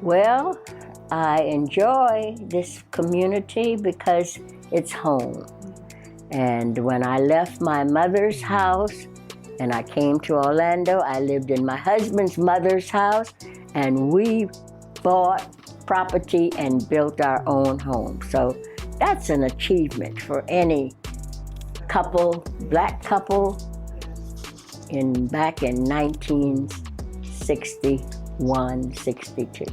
Well, I enjoy this community because it's home. And when I left my mother's house and I came to Orlando, I lived in my husband's mother's house, and we bought property and built our own home. So that's an achievement for any couple, black couple, back in 1961, 62.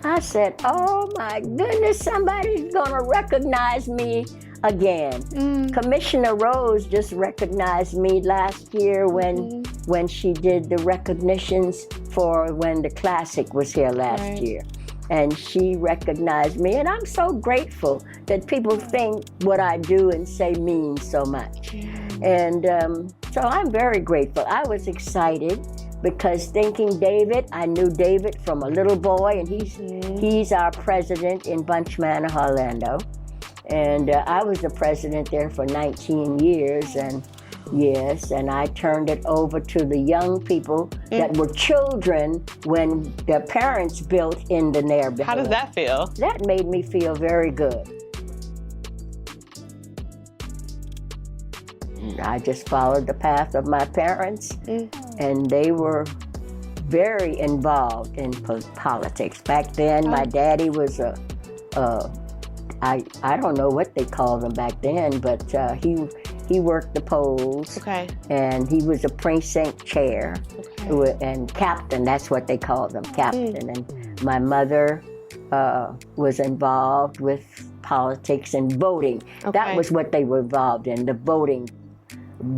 I said, oh my goodness, somebody's gonna recognize me again. Commissioner Rose just recognized me last year when she did the recognitions for when the Classic was here last year. And she recognized me, and I'm so grateful that people think what I do and say means so much. And so I'm very grateful. I was excited because thinking David, I knew David from a little boy, and he's our president in Bunche Manor, Hollando. And I was the president there for 19 years, and yes, and I turned it over to the young people that were children when their parents built in the neighborhood. How does that feel? That made me feel very good. I just followed the path of my parents, and they were very involved in politics. Back then, my daddy was I don't know what they called him back then, but he worked the polls, and he was a precinct chair, and captain, that's what they called him, captain. And my mother was involved with politics and voting. That was what they were involved in, the voting.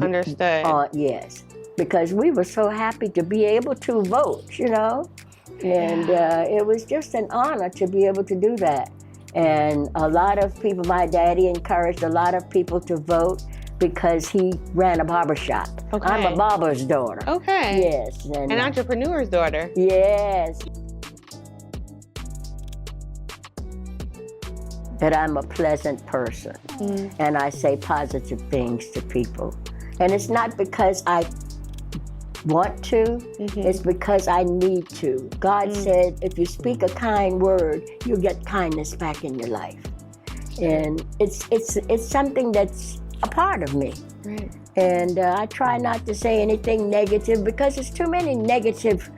Understood. Yes, because we were so happy to be able to vote, you know, and it was just an honor to be able to do that. And a lot of people, my daddy encouraged a lot of people to vote because he ran a barbershop. I'm a barber's daughter. Yes. And, an entrepreneur's daughter. Yes. That I'm a pleasant person, and I say positive things to people. And it's not because I want to, it's because I need to. God said, if you speak a kind word, you'll get kindness back in your life. And it's something that's a part of me. And I try not to say anything negative because there's too many negative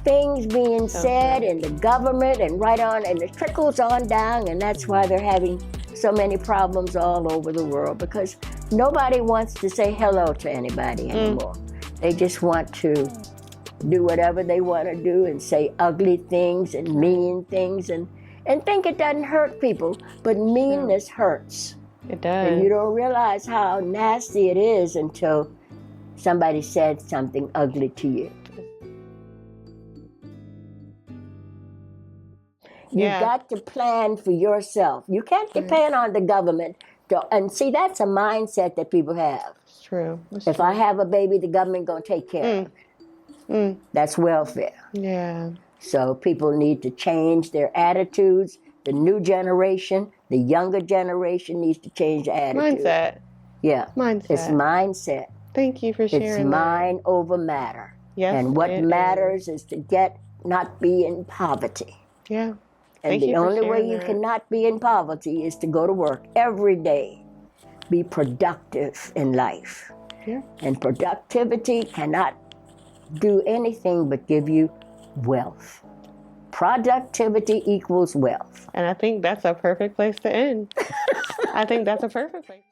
things being said in the government and right on, and it trickles on down, and that's why they're having so many problems all over the world, because nobody wants to say hello to anybody anymore. They just want to do whatever they want to do and say ugly things and mean things and think it doesn't hurt people, but meanness hurts. It does. And you don't realize how nasty it is until somebody said something ugly to you. You've got to plan for yourself. You can't depend on the government. And see, that's a mindset that people have. It's true. If I have a baby, the government going to take care of it. That's welfare. Yeah. So people need to change their attitudes. The new generation, the younger generation needs to change their attitude. Mindset. Yeah. Mindset. It's mindset. Thank you for sharing It's mind over matter. Yes, and what matters is to not be in poverty. Yeah. And the only way you cannot be in poverty is to go to work every day. Be productive in life. Yeah. And productivity cannot do anything but give you wealth. Productivity equals wealth. And I think that's a perfect place to end. I think that's a perfect place.